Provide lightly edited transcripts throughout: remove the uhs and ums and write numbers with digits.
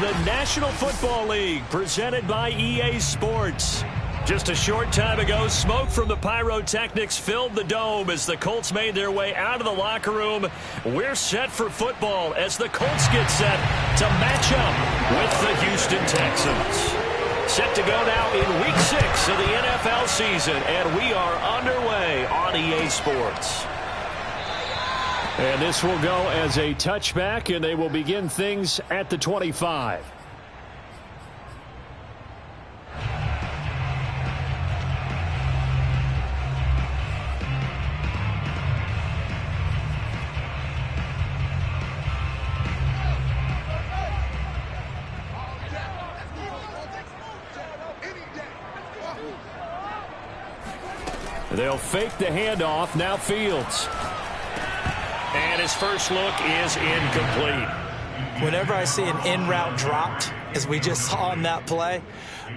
the National Football League, presented by EA Sports. Just a short time ago, smoke from the pyrotechnics filled the dome as the Colts made their way out of the locker room. We're set for football as the Colts get set to match up with the Houston Texans. Set to go now in Week 6 of the NFL season, and we are underway on EA Sports. And this will go as a touchback, and they will begin things at the 25. They'll fake the handoff. Now Fields. And his first look is incomplete. Whenever I see an in-route dropped, as we just saw on that play,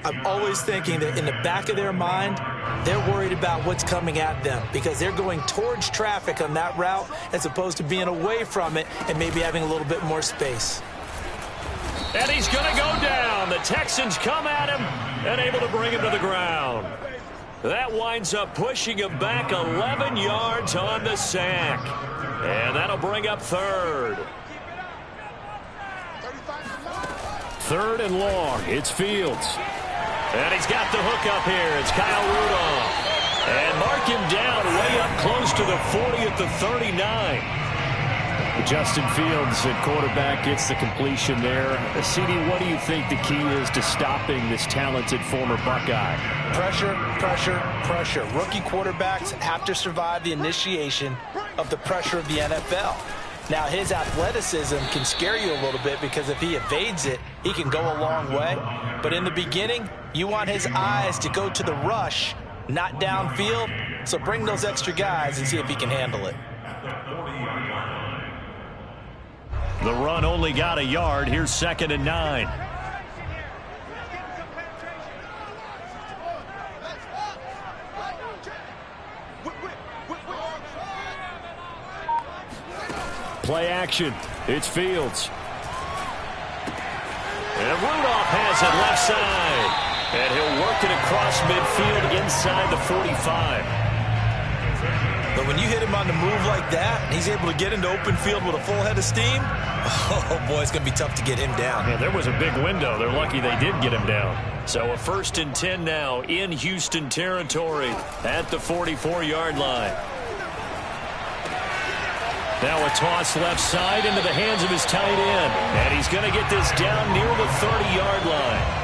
I'm always thinking that in the back of their mind, they're worried about what's coming at them because they're going towards traffic on that route as opposed to being away from it and maybe having a little bit more space. And he's going to go down. The Texans come at him and able to bring him to the ground. That winds up pushing him back 11 yards on the sack. And that'll bring up third. Third and long. It's Fields. And he's got the hook up here. It's Kyle Rudolph. And mark him down way up close to the 40 at the 39. Justin Fields at quarterback gets the completion there. CD, what do you think the key is to stopping this talented former Buckeye? Pressure, pressure, pressure. Rookie quarterbacks have to survive the initiation of the pressure of the NFL. Now, his athleticism can scare you a little bit because if he evades it, he can go a long way. But in the beginning, you want his eyes to go to the rush, not downfield. So bring those extra guys and see if he can handle it. The run only got a yard. Here's 2nd and 9. Play action. It's Fields. And Rudolph has it left side. And he'll work it across midfield inside the 45. But when you hit him on the move like that, and he's able to get into open field with a full head of steam, oh, boy, it's going to be tough to get him down. Yeah, there was a big window. They're lucky they did get him down. So a 1st and 10 now in Houston territory at the 44-yard line. Now a toss left side into the hands of his tight end. And he's going to get this down near the 30-yard line.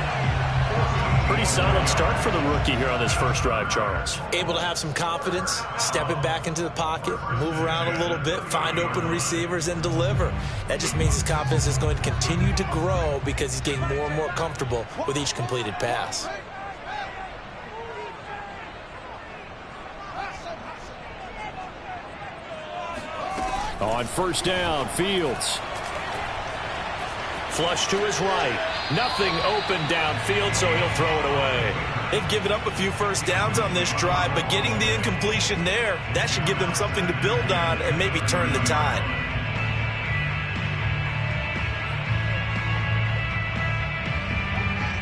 Pretty solid start for the rookie here on this first drive, Charles. Able to have some confidence, stepping back into the pocket, move around a little bit, find open receivers, and deliver. That just means his confidence is going to continue to grow because he's getting more and more comfortable with each completed pass. On 1st down, Fields. Flush to his right. Nothing open downfield, so he'll throw it away. They've given up a few first downs on this drive, but getting the incompletion there, that should give them something to build on and maybe turn the tide.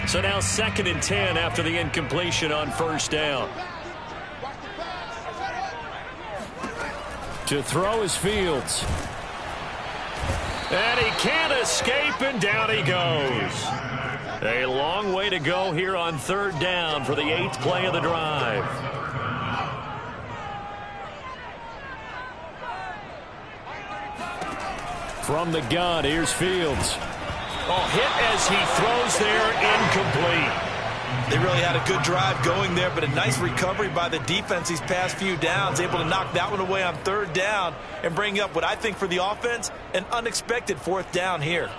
So now 2nd and 10 after the incompletion on 1st down. To throw is Fields. And he can't escape, and down he goes. A long way to go here on 3rd down for the 8th play of the drive. From the gun, here's Fields. Oh, hit as he throws there, incomplete. They really had a good drive going there, but a nice recovery by the defense these past few downs, able to knock that one away on 3rd down and bring up what I think for the offense, an unexpected 4th down here.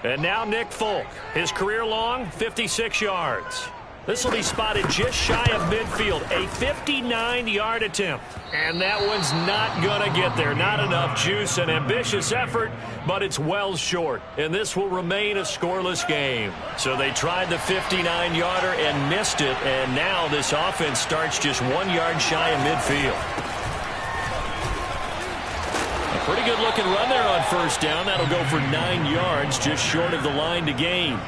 And now Nick Folk, his career long, 56 yards. This will be spotted just shy of midfield, a 59-yard attempt. And that one's not going to get there. Not enough juice, an ambitious effort, but it's well short. And this will remain a scoreless game. So they tried the 59-yarder and missed it, and now this offense starts just 1 yard shy of midfield. A pretty good looking run there on first down. That'll go for 9 yards, just short of the line to gain.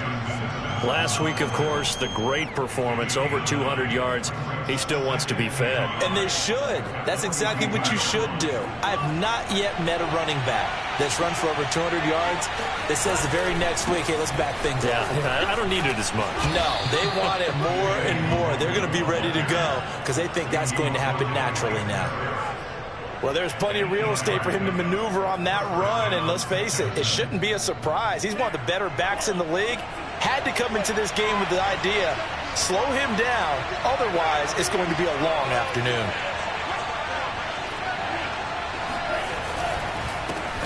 Last week, of course, the great performance, over 200 yards. He still wants to be fed. And they should. That's exactly what you should do. I have not yet met a running back that's run for over 200 yards that says the very next week, hey, let's back things up. I don't need it as much. No, they want it more and more. They're going to be ready to go because they think that's going to happen naturally now. Well, there's plenty of real estate for him to maneuver on that run, and let's face it, it shouldn't be a surprise. He's one of the better backs in the league. Had to come into this game with the idea, slow him down, otherwise it's going to be a long afternoon.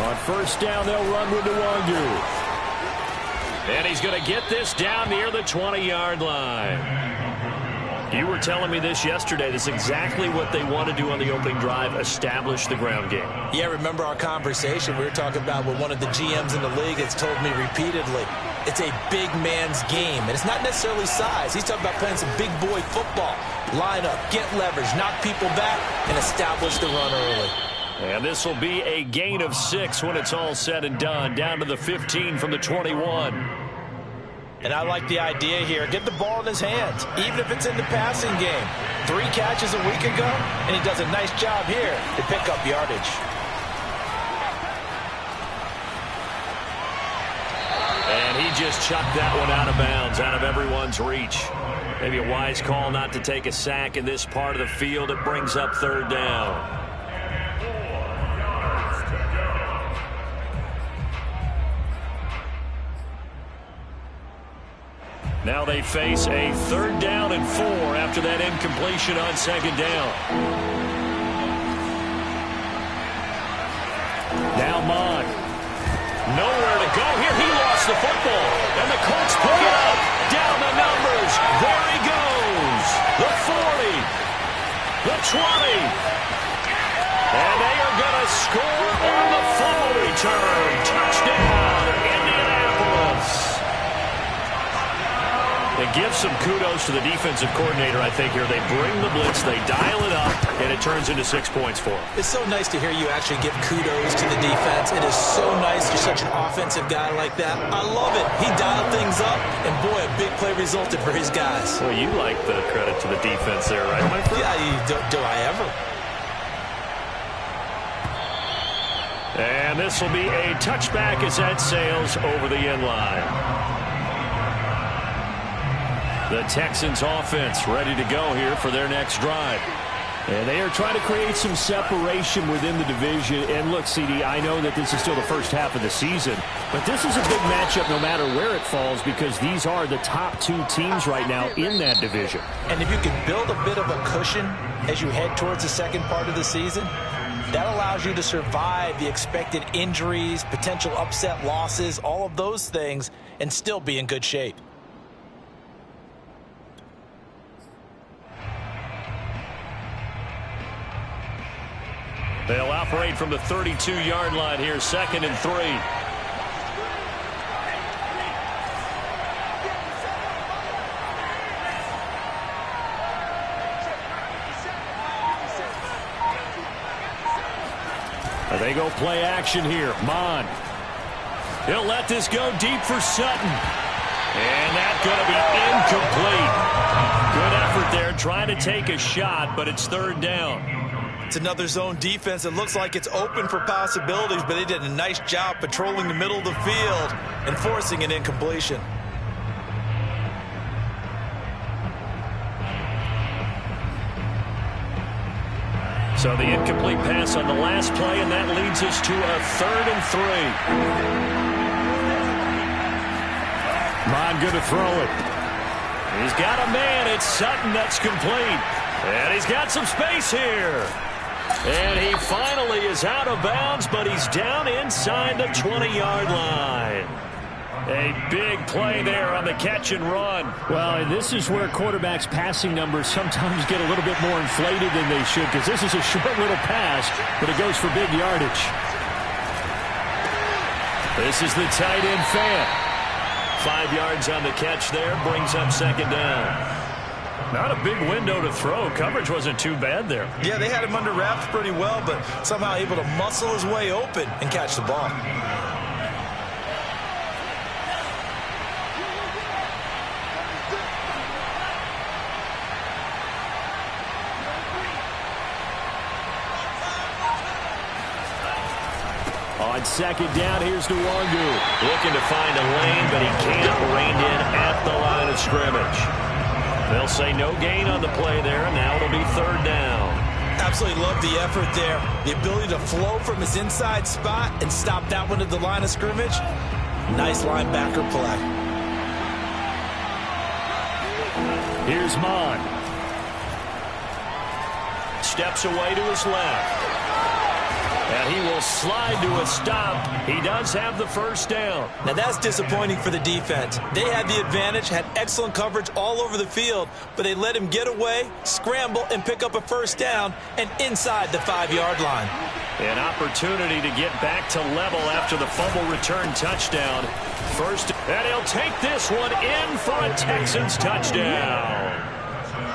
On first down, they'll run with Nwangu. And he's going to get this down near the 20-yard line. You were telling me this yesterday. This is exactly what they want to do on the opening drive, establish the ground game. Yeah, remember our conversation we were talking about with one of the GMs in the league that's told me repeatedly, it's a big man's game. And it's not necessarily size. He's talking about playing some big boy football. Line up, get leverage, knock people back, and establish the run early. And this will be a gain of 6 when it's all said and done, down to the 15 from the 21. And I like the idea here. Get the ball in his hands, even if it's in the passing game. 3 catches a week ago, and he does a nice job here to pick up yardage. And he just chucked that one out of bounds, out of everyone's reach. Maybe a wise call not to take a sack in this part of the field. It brings up third down. Now they face a 3rd down and 4 after that incompletion on 2nd down. Now Mond. Nowhere to go here. He lost the football. And the Colts pick it up. Down the numbers. There he goes. The 40. The 20. And they are going to score on the fumble return. Touchdown, Indianapolis. It gives some kudos to the defensive coordinator, I think, here. They bring the blitz, they dial it up, and it turns into 6 points for them. It's so nice to hear you actually give kudos to the defense. It is so nice. You're such an offensive guy like that. I love it. He dialed things up, and boy, a big play resulted for his guys. Well, you like the credit to the defense there, right, my friend? Yeah, do I ever? And this will be a touchback as that sails over the end line. The Texans offense ready to go here for their next drive. And they are trying to create some separation within the division. And look, CD, I know that this is still the first half of the season, but this is a big matchup no matter where it falls because these are the top 2 teams right now in that division. And if you can build a bit of a cushion as you head towards the second part of the season, that allows you to survive the expected injuries, potential upset losses, all of those things, and still be in good shape. They'll operate from the 32-yard line here, 2nd and 3. They go play action here. Mond. He'll let this go deep for Sutton. And that's going to be incomplete. Good effort there trying to take a shot, but it's 3rd down. It's another zone defense. It looks like it's open for possibilities, but they did a nice job patrolling the middle of the field and forcing an incompletion. So the incomplete pass on the last play, and that leads us to a 3rd and 3. Mond good to throw it. He's got a man. It's Sutton that's complete. And he's got some space here. And he finally is out of bounds, but he's down inside the 20-yard line. A big play there on the catch and run. Well, and this is where quarterbacks' passing numbers sometimes get a little bit more inflated than they should, because this is a short little pass, but it goes for big yardage. This is the tight end fan. 5 yards on the catch there, brings up 2nd down. Not a big window to throw. Coverage wasn't too bad there. Yeah, they had him under wraps pretty well, but somehow able to muscle his way open and catch the ball. On second down, here's Nwangu. Looking to find a lane, but he can't. Reined in at the line of scrimmage. They'll say no gain on the play there, and now it'll be third down. Absolutely love the effort there. The ability to flow from his inside spot and stop that one at the line of scrimmage. Nice linebacker play. Here's Mon. Steps away to his left. And he will slide to a stop. He does have the first down. Now that's disappointing for the defense. They had the advantage, had excellent coverage all over the field, but they let him get away, scramble, and pick up a first down, and inside the 5-yard line. An opportunity to get back to level after the fumble return touchdown. First, and he'll take this one in for a Texans touchdown.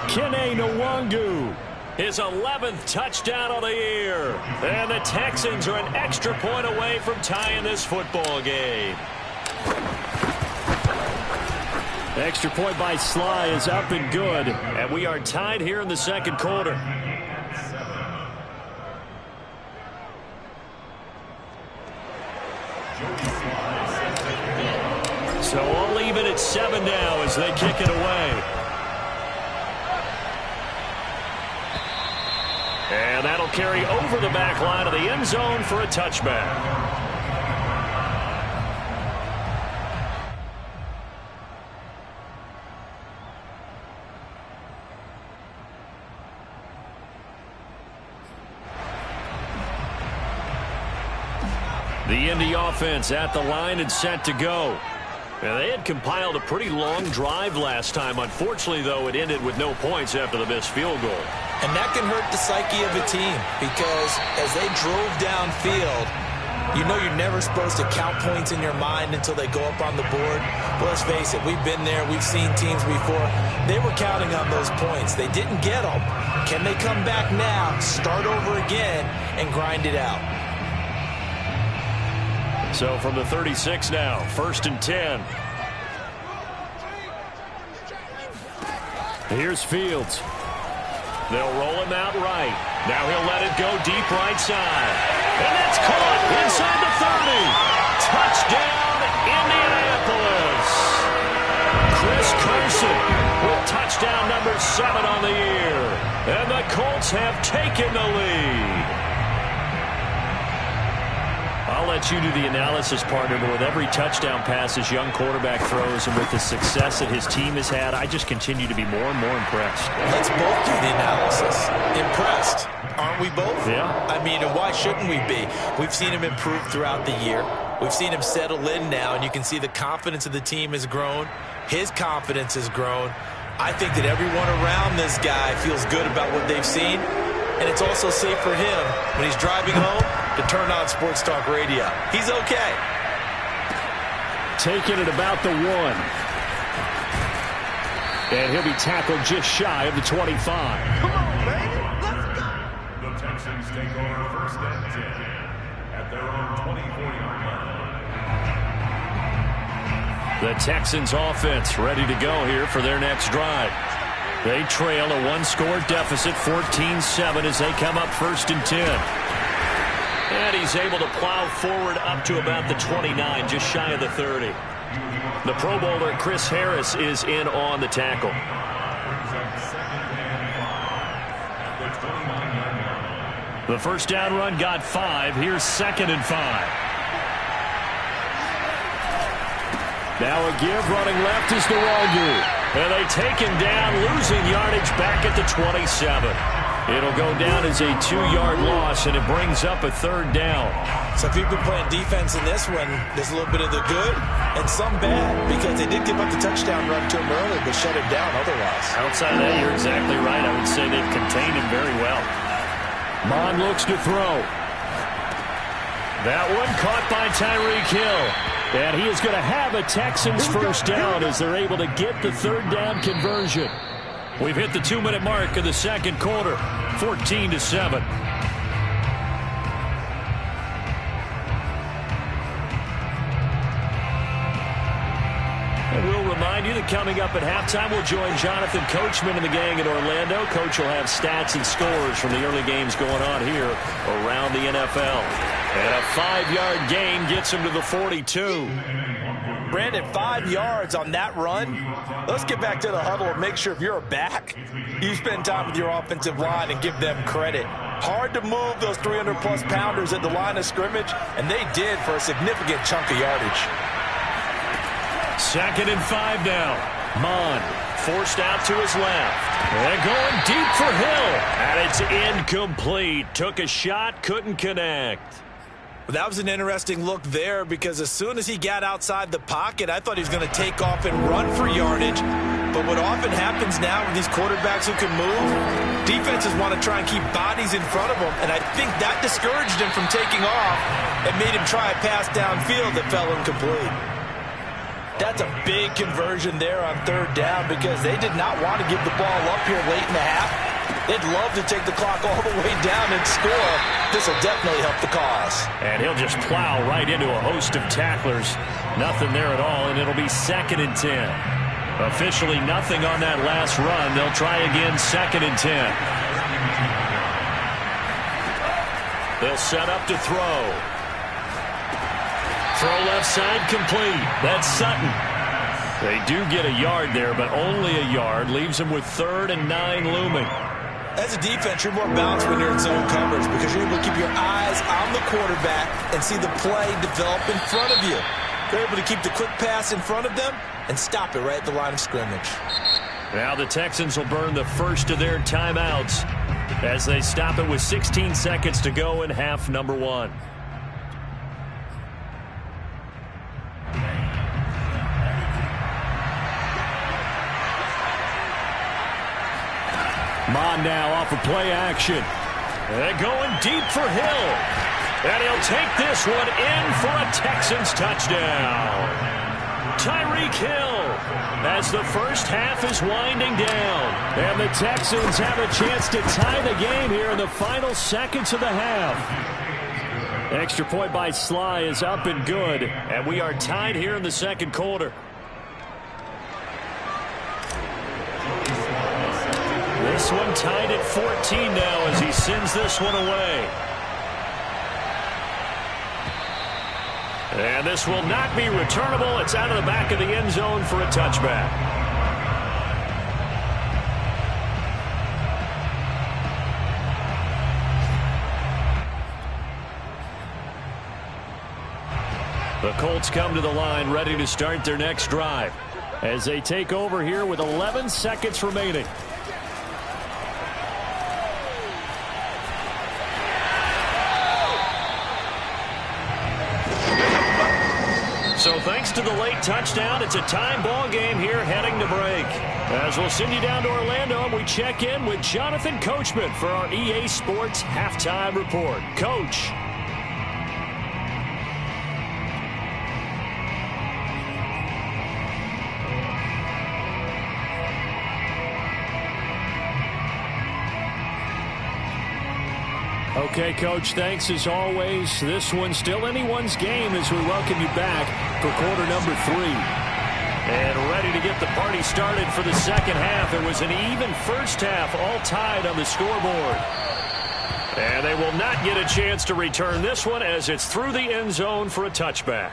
Kene Nwangu. His 11th touchdown of the year. And the Texans are an extra point away from tying this football game. The extra point by Sly is up and good. And we are tied here in the second quarter. So all even at 7 now as they kick it away. And that'll carry over the back line of the end zone for a touchback. The Indy offense at the line and set to go. And they had compiled a pretty long drive last time. Unfortunately, though, it ended with no points after the missed field goal. And that can hurt the psyche of a team because as they drove downfield, you know you're never supposed to count points in your mind until they go up on the board. But let's face it, we've been there. We've seen teams before. They were counting on those points. They didn't get them. Can they come back now, start over again, and grind it out? So from the 36 now, 1st and 10. Here's Fields. They'll roll him out right. Now he'll let it go deep right side. And that's caught inside the 30. Touchdown, Indianapolis. Chris Carson with touchdown number 7 on the year. And the Colts have taken the lead. I'll let you do the analysis, partner, but with every touchdown pass his young quarterback throws and with the success that his team has had, I just continue to be more and more impressed. Let's both do the analysis. Impressed. Aren't we both? Yeah. I mean, and why shouldn't we be? We've seen him improve throughout the year. We've seen him settle in now, and you can see the confidence of the team has grown. His confidence has grown. I think that everyone around this guy feels good about what they've seen, and it's also safe for him when he's driving home to turn on Sports Talk Radio. He's okay. Taking it about the 1. And he'll be tackled just shy of the 25. Come on, baby. Let's go. The Texans take over 1st and 10 at their own 24-yard line. The Texans offense ready to go here for their next drive. They trail a 1-score deficit, 14-7 as they come up 1st and 10. And he's able to plow forward up to about the 29, just shy of the 30. The Pro Bowler Chris Harris is in on the tackle. The first down run got 5. Here's 2nd and 5. Now a give running left is Nwangu. And they take him down, losing yardage back at the 27. It'll go down as a 2-yard loss, and it brings up a 3rd down. So if you've been playing defense in this one, there's a little bit of the good and some bad because they did give up the touchdown run to him early, but shut him down otherwise. Outside of that, you're exactly right. I would say they've contained him very well. Mon looks to throw. That one caught by Tyreek Hill. And he is going to have a Texans first down as they're able to get the 3rd down conversion. We've hit the 2-minute mark of the second quarter, 14-7. And we'll remind you that coming up at halftime, we'll join Jonathan Coachman and the gang in Orlando. Coach will have stats and scores from the early games going on here around the NFL. And a 5-yard gain gets him to the 42. Brandon, 5 yards on that run. Let's get back to the huddle and make sure if you're a back, you spend time with your offensive line and give them credit. Hard to move those 300-plus pounders at the line of scrimmage, and they did for a significant chunk of yardage. 2nd and 5 now. Mond forced out to his left. And going deep for Hill. And it's incomplete. Took a shot, couldn't connect. That was an interesting look there because as soon as he got outside the pocket, I thought he was going to take off and run for yardage. But what often happens now with these quarterbacks who can move, defenses want to try and keep bodies in front of them, and I think that discouraged him from taking off and made him try a pass downfield that fell incomplete. That's a big conversion there on 3rd down because they did not want to give the ball up here late in the half. They'd love to take the clock all the way down and score. This will definitely help the cause. And he'll just plow right into a host of tacklers. Nothing there at all, and it'll be 2nd and 10. Officially nothing on that last run. They'll try again 2nd and 10. They'll set up to throw. Throw left side complete. That's Sutton. They do get a yard there, but only a yard. Leaves them with 3rd and 9 looming. As a defense, you're more balanced when you're in zone coverage because you're able to keep your eyes on the quarterback and see the play develop in front of you. You're able to keep the quick pass in front of them and stop it right at the line of scrimmage. Now the Texans will burn the first of their timeouts as they stop it with 16 seconds to go in half number 1. Mond now off of play action. And going deep for Hill. And he'll take this one in for a Texans touchdown. Tyreek Hill as the first half is winding down. And the Texans have a chance to tie the game here in the final seconds of the half. Extra point by Sly is up and good. And we are tied here in the second quarter. This one tied at 14 now as he sends this one away. And this will not be returnable. It's out of the back of the end zone for a touchback. The Colts come to the line ready to start their next drive as they take over here with 11 seconds remaining. So thanks to the late touchdown, it's a time ball game here heading to break. As we'll send you down to Orlando, and we check in with Jonathan Coachman for our EA Sports Halftime Report. Coach. Okay, Coach, thanks as always. This one's still anyone's game as we welcome you back for quarter number 3. And ready to get the party started for the second half. It was an even first half, all tied on the scoreboard. And they will not get a chance to return this one as it's through the end zone for a touchback.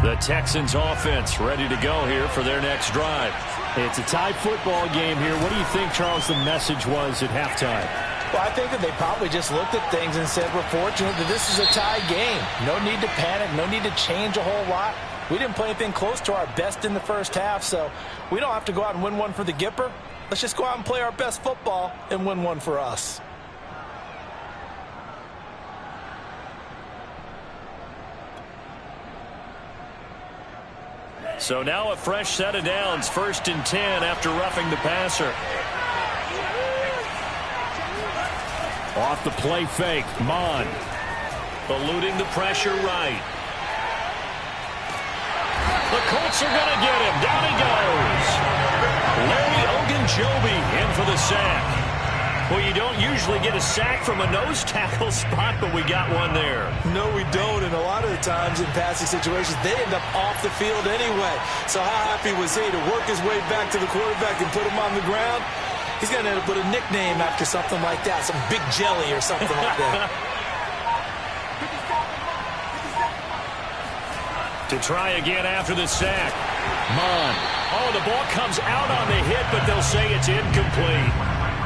The Texans offense ready to go here for their next drive. It's a tie football game here. What do you think, Charles, the message was at halftime? Well, I think that they probably just looked at things and said, we're fortunate that this is a tie game. No need to panic. No need to change a whole lot. We didn't play anything close to our best in the first half, so we don't have to go out and win one for the Gipper. Let's just go out and play our best football and win one for us. So now a fresh set of downs, 1st and 10 after roughing the passer. Off the play fake, Mond eluding the pressure right. The Colts are going to get him. Down he goes. Larry Ogunjobi in for the sack. Well, you don't usually get a sack from a nose tackle spot, but we got one there. No, we don't, and a lot of the times in passing situations, they end up off the field anyway. So how happy was he to work his way back to the quarterback and put him on the ground? He's going to end up with a nickname after something like that, some Big Jelly or something like that. To try again after the sack. Mond. Oh, the ball comes out on the hit, but they'll say it's incomplete.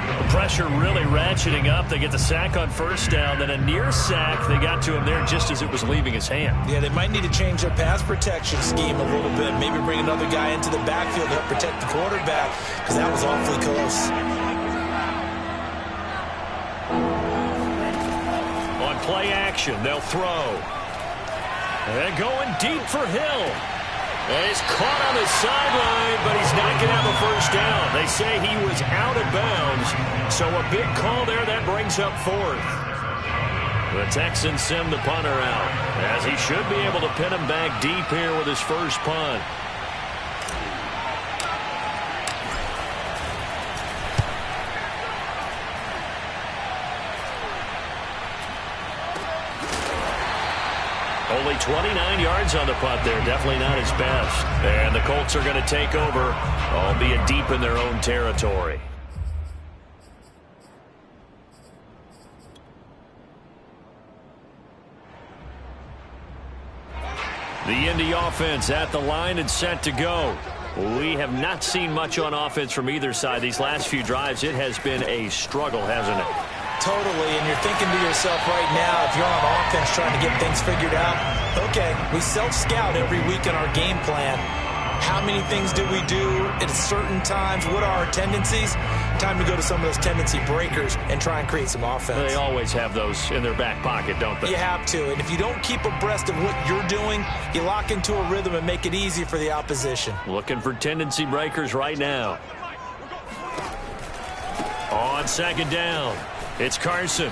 The pressure really ratcheting up. They get the sack on first down, then a near sack. They got to him there just as it was leaving his hand. Yeah, they might need to change their pass protection scheme a little bit. Maybe bring another guy into the backfield to help protect the quarterback, because that was awfully close. On play action, they'll throw. And going deep for Hill. And he's caught on the sideline, but he's not going to have a first down. They say he was out of bounds, so a big call there that brings up fourth. The Texans send the punter out, as he should be able to pin him back deep here with his first punt. Only 29 yards on the punt there. Definitely not his best. And the Colts are going to take over, albeit deep in their own territory. The Indy offense at the line and set to go. We have not seen much on offense from either side. These last few drives, it has been a struggle, hasn't it? Totally, and you're thinking to yourself right now, if you're on offense trying to get things figured out, okay, we self-scout every week in our game plan. How many things do we do at certain times? What are our tendencies? Time to go to some of those tendency breakers and try and create some offense. They always have those in their back pocket, don't they? You have to, and if you don't keep abreast of what you're doing, you lock into a rhythm and make it easy for the opposition. Looking for tendency breakers right now. On second down. It's Carson.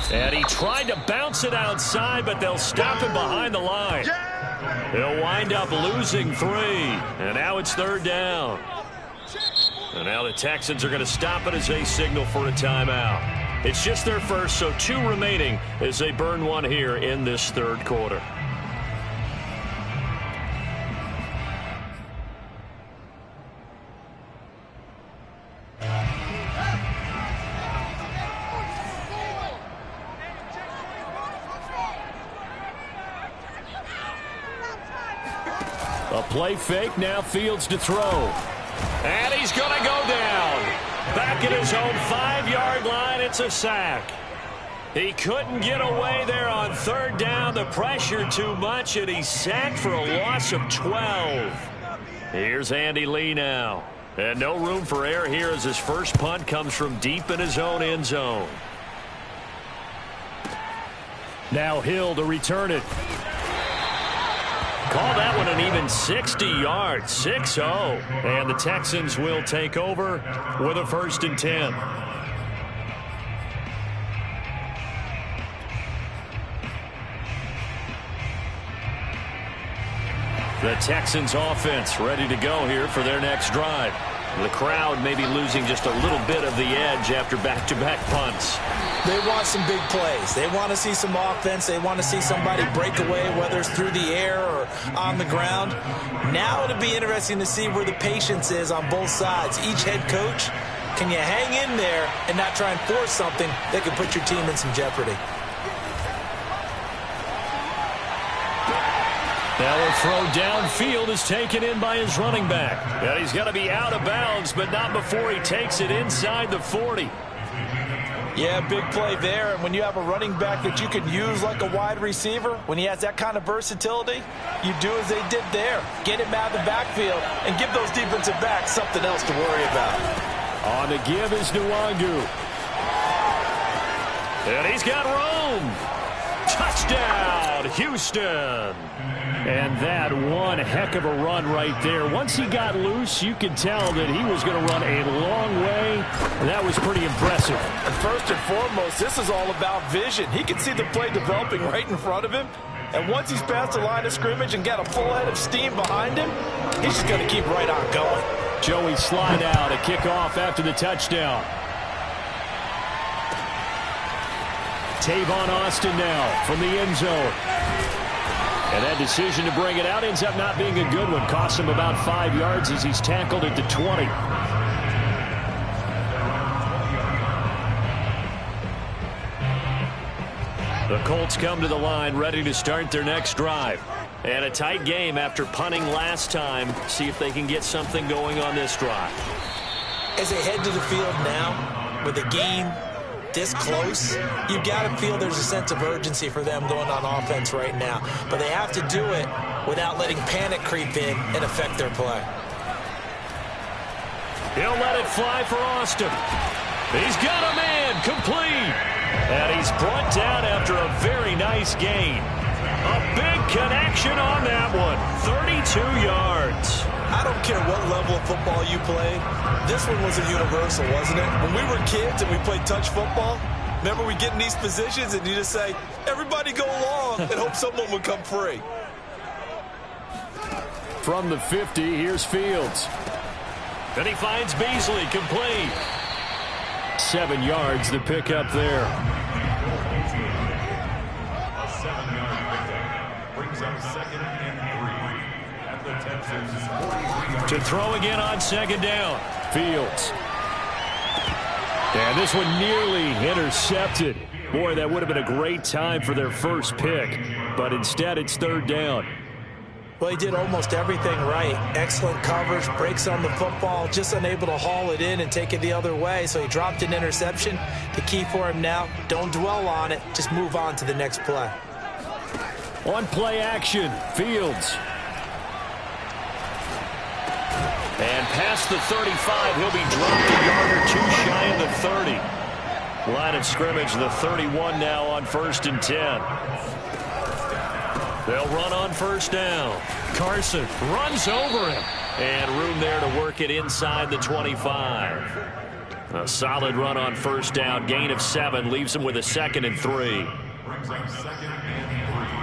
And he tried to bounce it outside, but they'll stop him behind the line. He'll wind up losing 3. And now it's third down. And now the Texans are going to stop it as they signal for a timeout. It's just their first, so 2 remaining as they burn one here in this third quarter. A play fake, now Fields to throw. And he's going to go down. Back at his own 5-yard line, it's a sack. He couldn't get away there on third down. The pressure too much, and he's sacked for a loss of 12. Here's Andy Lee now. And no room for error here as his first punt comes from deep in his own end zone. Now Hill to return it. Call that one an even 60 yards, 6-0. And the Texans will take over with a 1st and 10. The Texans offense ready to go here for their next drive. The crowd may be losing just a little bit of the edge after back-to-back punts. They want some big plays. They want to see some offense. They want to see somebody break away, whether it's through the air or on the ground. Now it'll be interesting to see where the patience is on both sides. Each head coach, can you hang in there and not try and force something that could put your team in some jeopardy? Now a throw downfield is taken in by his running back. And he's going to be out of bounds, but not before he takes it inside the 40. Yeah, big play there. And when you have a running back that you can use like a wide receiver, when he has that kind of versatility, you do as they did there. Get him out of the backfield and give those defensive backs something else to worry about. On the give is Nwangu. And he's got room. Touchdown, Houston. And that one heck of a run right there. Once he got loose, you could tell that he was going to run a long way. That was pretty impressive. And first and foremost, this is all about vision. He can see the play developing right in front of him. And once he's past the line of scrimmage and got a full head of steam behind him, he's just going to keep right on going. Joey slide out, a kickoff after the touchdown. Tavon Austin now from the end zone. And that decision to bring it out ends up not being a good one. Costs him about 5 yards as he's tackled at the 20. The Colts come to the line ready to start their next drive. And a tight game after punting last time. See if they can get something going on this drive. As they head to the field now, with the game this close, you've got to feel there's a sense of urgency for them going on offense right now. But they have to do it without letting panic creep in and affect their play. He'll let it fly for Austin. He's got a man complete. And he's brought down after a very nice gain. A big connection on that one. 32 yards. I don't care what level of football you played. This one was a universal, wasn't it? When we were kids and we played touch football, remember we get in these positions and you just say, everybody go along and hope someone would come free. From the 50, here's Fields. Then he finds Beasley complete. 7 yards the pick up there. A 7-yard pickup brings up 2nd and 3 at the Texans' 43. To throw again on 2nd down. Fields. And this one nearly intercepted. Boy, that would have been a great time for their first pick. But instead, it's 3rd down. Well, he did almost everything right. Excellent coverage, breaks on the football, just unable to haul it in and take it the other way. So he dropped an interception. The key for him now, don't dwell on it. Just move on to the next play. On play action, Fields. And past the 35, he'll be dropped a yard or two shy of the 30. Line of scrimmage, the 31 now on 1st and 10. They'll run on 1st down. Carson runs over him. And room there to work it inside the 25. A solid run on 1st down. Gain of 7 leaves him with a 2nd and 3. Brings up 2nd and 3.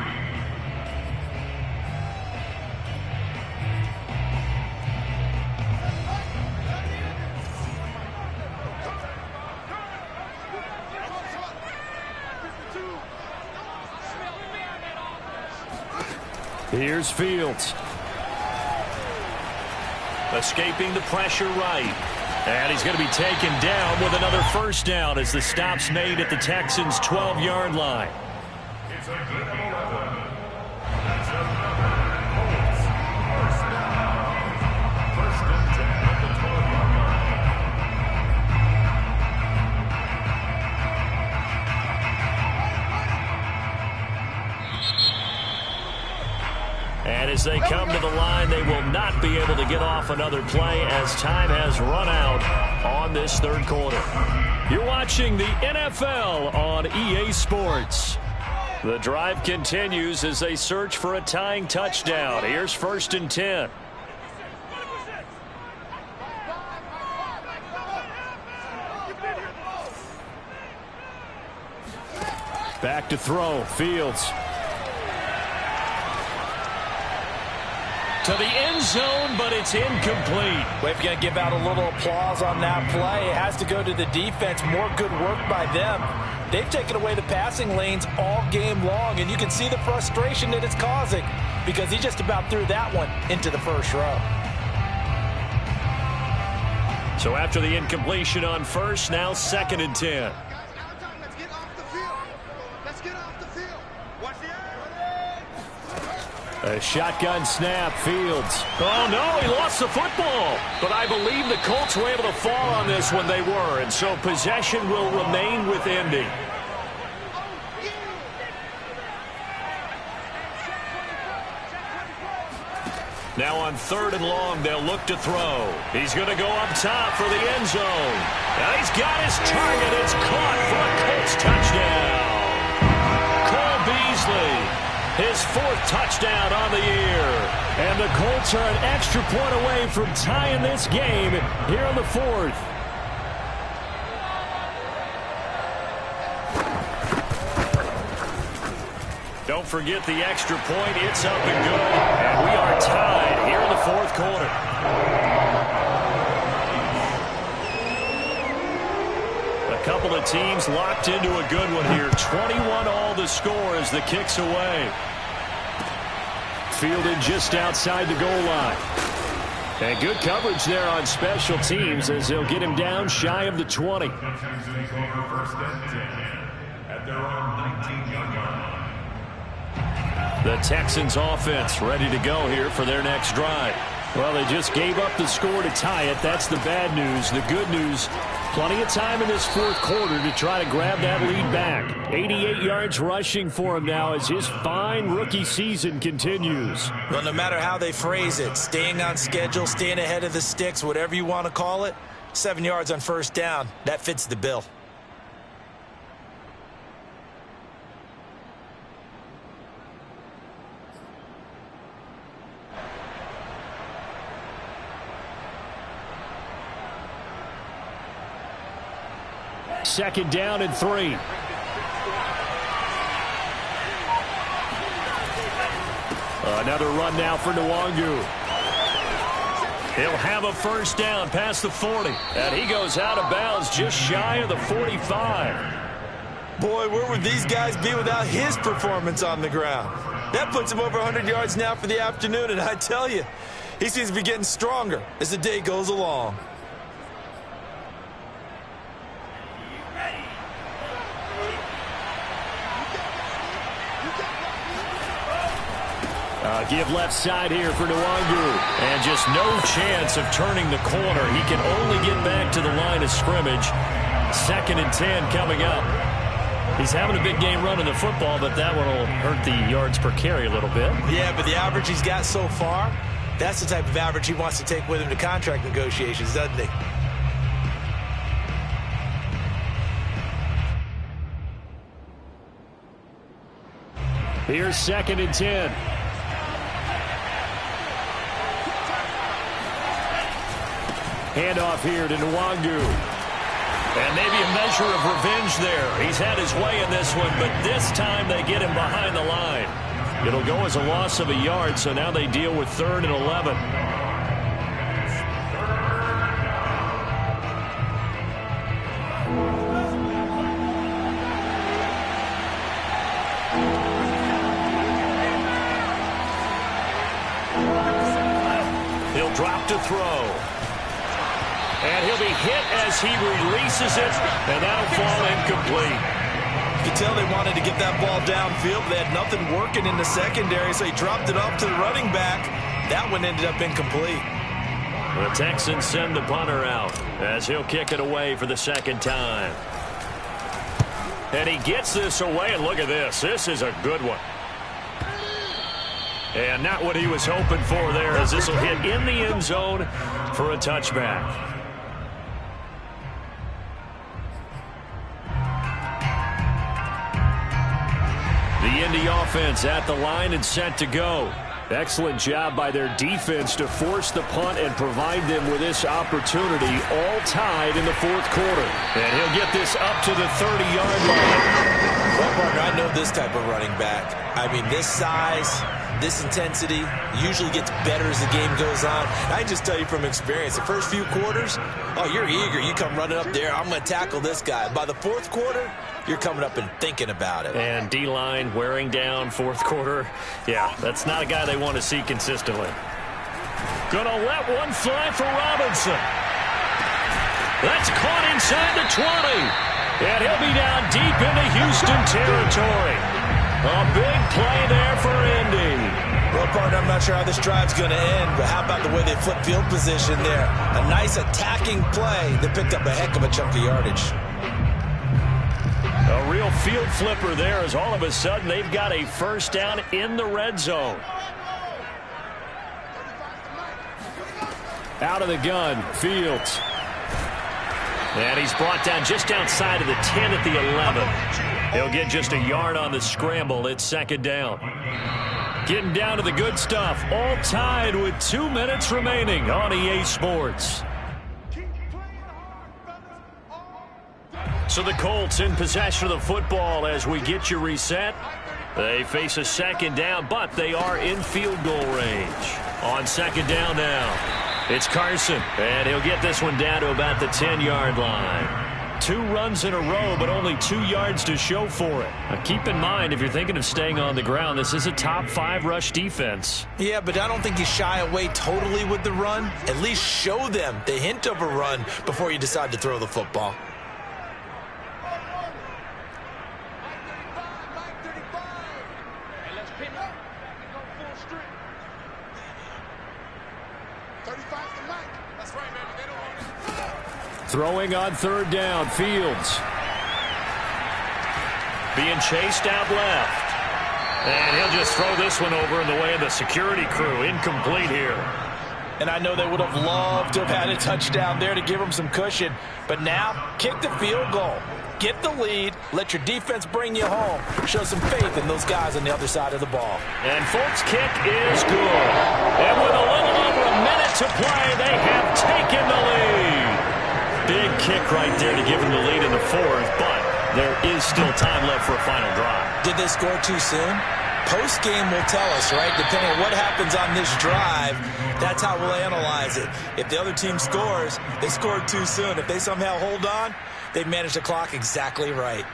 Here's Fields. Escaping the pressure right. And he's going to be taken down with another 1st down as the stop's made at the Texans' 12-yard line. It's a good 11. That's a Colts. 1st down. 1st and 10 at the 12-yard line. And as they come to the line, they will not be able to get off another play as time has run out on this 3rd quarter. You're watching the NFL on EA Sports. The drive continues as they search for a tying touchdown. Here's 1st and 10. Back to throw, Fields. To the end zone, but it's incomplete. Well, if you're going to give out a little applause on that play, it has to go to the defense. More good work by them. They've taken away the passing lanes all game long, and you can see the frustration that it's causing because he just about threw that one into the 1st row. So after the incompletion on 1st, now 2nd and 10. Let's get off the field. Let's get off the field. Watch the air. A shotgun snap, Fields. Oh, no, he lost the football. But I believe the Colts were able to fall on this when they were, and so possession will remain with Indy. Now on 3rd and long, they'll look to throw. He's going to go up top for the end zone. And he's got his target. It's caught for a Colts touchdown. Cole Beasley. His 4th touchdown on the year. And the Colts are an extra point away from tying this game here on the 4th. Don't forget the extra point. It's up and good. And we are tied here in the fourth quarter. A couple of teams locked into a good one here. 21 all the score as the kick's away. Fielded just outside the goal line. And good coverage there on special teams as they'll get him down shy of the 20. The Texans offense ready to go here for their next drive. Well, they just gave up the score to tie it. That's the bad news. The good news, plenty of time in this fourth quarter to try to grab that lead back. 88 yards rushing for him now as his fine rookie season continues. Well, no matter how they phrase it, staying on schedule, staying ahead of the sticks, whatever you want to call it, 7 yards on first down, that fits the bill. Second down and 3. Another run now for Nwangu. He'll have a first down past the 40. And he goes out of bounds just shy of the 45. Boy, where would these guys be without his performance on the ground? That puts him over 100 yards now for the afternoon, and I tell you, he seems to be getting stronger as the day goes along. Give left side here for Nwangu. And just no chance of turning the corner. He can only get back to the line of scrimmage. 2nd and 10 coming up. He's having a big game running the football, but that one will hurt the yards per carry a little bit. Yeah, but the average he's got so far, that's the type of average he wants to take with him to contract negotiations, doesn't he? Here's 2nd and 10. Handoff here to Nwangu. And maybe a measure of revenge there. He's had his way in this one, but this time they get him behind the line. It'll go as a loss of a yard, so now they deal with 3rd and 11. He'll drop to throw. And he'll be hit as he releases it, and that'll fall incomplete. You can tell they wanted to get that ball downfield. They had nothing working in the secondary, so he dropped it off to the running back. That one ended up incomplete. The Texans send the punter out as he'll kick it away for the 2nd time. And he gets this away, and look at this. This is a good one. And not what he was hoping for there, as this will hit in the end zone for a touchback. The Indy offense at the line and set to go. Excellent job by their defense to force the punt and provide them with this opportunity, all tied in the fourth quarter. And he'll get this up to the 30-yard line. Well, partner, I know this type of running back. I mean, this size, this intensity usually gets better as the game goes on. I just tell you from experience, the first few quarters, oh, you're eager. You come running up there, I'm going to tackle this guy. By the fourth quarter, you're coming up and thinking about it. And D-line wearing down fourth quarter. Yeah, that's not a guy they want to see consistently. Gonna let one fly for Robinson. That's caught inside the 20. And he'll be down deep into Houston territory. A big play there for Indy. Well, partner, I'm not sure how this drive's going to end, but how about the way they flip field position there? A nice attacking play that picked up a heck of a chunk of yardage. A real field flipper there as all of a sudden they've got a first down in the red zone. Out of the gun, Fields. And he's brought down just outside of the 10 at the 11. He'll get just a yard on the scramble. It's 2nd down. Getting down to the good stuff. All tied with 2 minutes remaining on EA Sports. So the Colts in possession of the football as we get you reset. They face a second down, but they are in field goal range. On second down now, it's Carson, and he'll get this one down to about the 10-yard line. 2 runs in a row, but only 2 yards to show for it. Now, keep in mind, if you're thinking of staying on the ground, this is a top 5 rush defense. Yeah, but I don't think you shy away totally with the run. At least show them the hint of a run before you decide to throw the football. Throwing on third down, Fields. Being chased out left. And he'll just throw this one over in the way of the security crew. Incomplete here. And I know they would have loved to have had a touchdown there to give them some cushion. But now, kick the field goal. Get the lead. Let your defense bring you home. Show some faith in those guys on the other side of the ball. And Folks' kick is good. And with a little over a minute to play, they have taken the lead. Big kick right there to give them the lead in the 4th, but there is still time left for a final drive. Did they score too soon? Post-game will tell us, right? Depending on what happens on this drive, that's how we'll analyze it. If the other team scores, they scored too soon. If they somehow hold on, they manage the clock exactly right.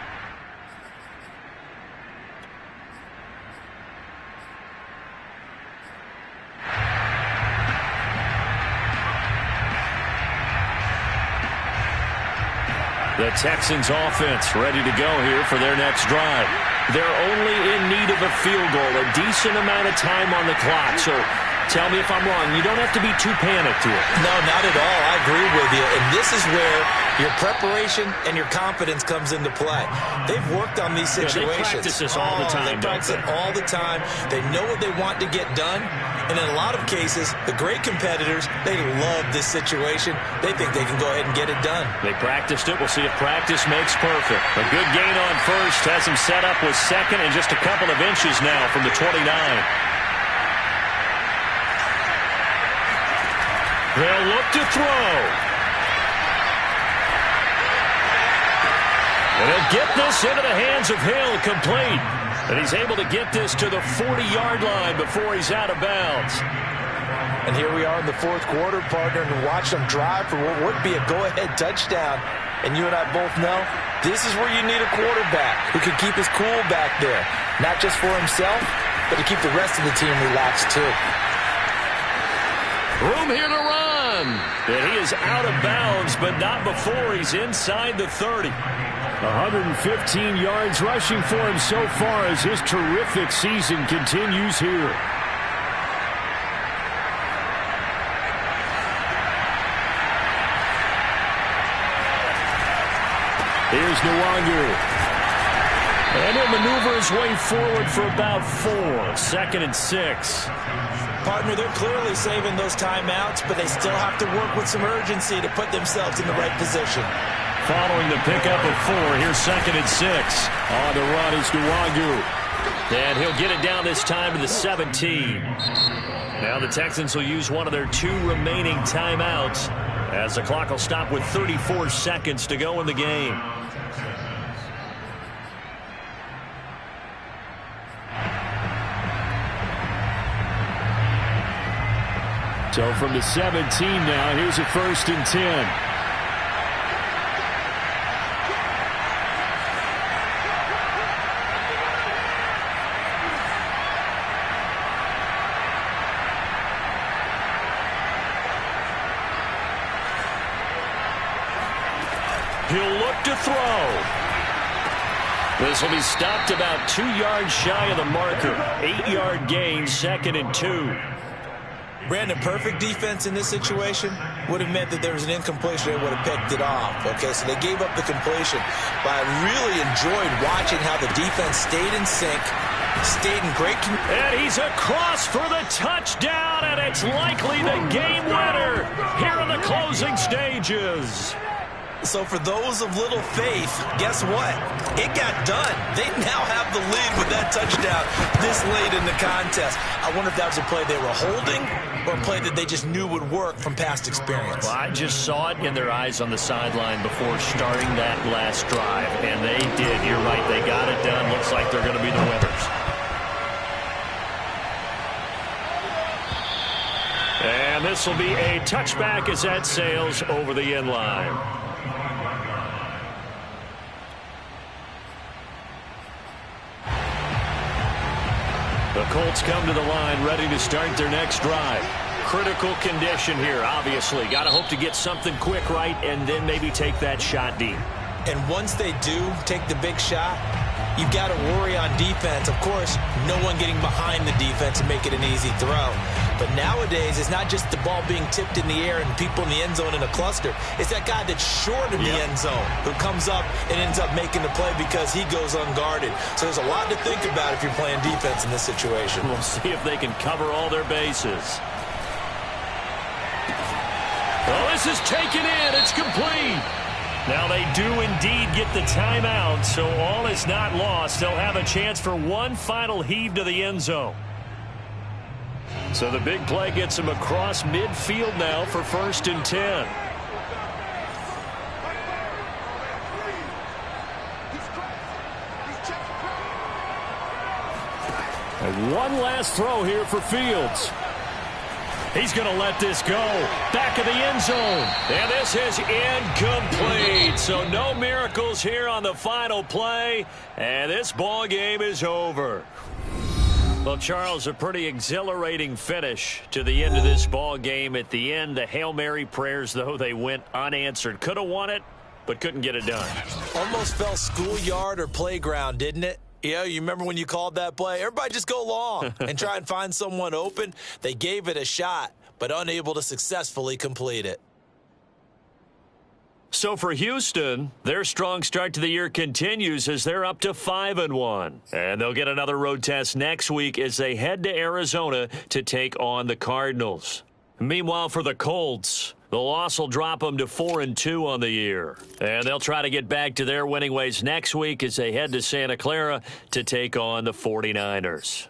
The Texans offense ready to go here for their next drive. They're only in need of a field goal, a decent amount of time on the clock. So tell me if I'm wrong. You don't have to be too panicked here. No, not at all. I agree with you. And this is where your preparation and your confidence comes into play. They've worked on these situations. Yeah, they practice this all the time. They practice it all the time. They know what they want to get done. And in a lot of cases, the great competitors, they love this situation. They think they can go ahead and get it done. They practiced it. We'll see if practice makes perfect. A good gain on first has him set up with second and just a couple of inches now from the 29. They'll look to throw. And he'll get this into the hands of Hill, complete. And he's able to get this to the 40-yard line before he's out of bounds. And here we are in the 4th quarter, partner, and watch them drive for what would be a go-ahead touchdown. And you and I both know this is where you need a quarterback who can keep his cool back there. Not just for himself, but to keep the rest of the team relaxed too. Room here to run. And he is out of bounds, but not before he's inside the 30. 115 yards rushing for him so far as his terrific season continues here. Here's Nwangu. And he'll maneuver his way forward for about 4. 2nd and 6. Partner, they're clearly saving those timeouts, but they still have to work with some urgency to put themselves in the right position. Following the pickup of 4, here's 2nd and 6. On the run is Nwangu. And he'll get it down this time to the 17. Now the Texans will use one of their 2 remaining timeouts as the clock will stop with 34 seconds to go in the game. So from the 17 now, here's a 1st and 10. He'll look to throw. This will be stopped about 2 yards shy of the marker. 8-yard gain, 2nd and 2. Brandon, perfect defense in this situation would have meant that there was an incompletion. They would have picked it off. Okay, so they gave up the completion. But I really enjoyed watching how the defense stayed in sync, stayed in great control. And he's across for the touchdown, and it's likely the game winner here in the closing stages. So for those of little faith, guess what? It got done. They now have the lead with that touchdown this late in the contest. I wonder if that was a play they were holding or a play that they just knew would work from past experience. Well, I just saw it in their eyes on the sideline before starting that last drive, and they did. You're right. They got it done. Looks like they're going to be the winners. this will be a touchback as that sails over the end line. The Colts come to the line ready to start their next drive. Critical condition here, obviously. Got to hope to get something quick right and then maybe take that shot deep. And once they do take the big shot, you've got to worry on defense. Of course, no one getting behind the defense and make it an easy throw. But nowadays, it's not just the ball being tipped in the air and people in the end zone in a cluster. It's that guy that's short in the end zone who comes up and ends up making the play because he goes unguarded. So there's a lot to think about if you're playing defense in this situation. We'll see if they can cover all their bases. Oh, this is taken in. It's complete. Now they do indeed get the timeout, so all is not lost. They'll have a chance for one final heave to the end zone. So the big play gets him across midfield now for 1st and 10. And one last throw here for Fields. He's going to let this go. Back of the end zone. And this is incomplete. So no miracles here on the final play. And this ball game is over. Well, Charles, a pretty exhilarating finish to the end of this ball game. At the end, the Hail Mary prayers, though, they went unanswered. Could have won it, but couldn't get it done. Almost fell schoolyard or playground, didn't it? Yeah, you remember when you called that play? Everybody just go long and try and find someone open. They gave it a shot, but unable to successfully complete it. So for Houston, their strong start to the year continues as they're up to 5-1. And they'll get another road test next week as they head to Arizona to take on the Cardinals. Meanwhile, for the Colts, the loss will drop them to 4-2 on the year. And they'll try to get back to their winning ways next week as they head to Santa Clara to take on the 49ers.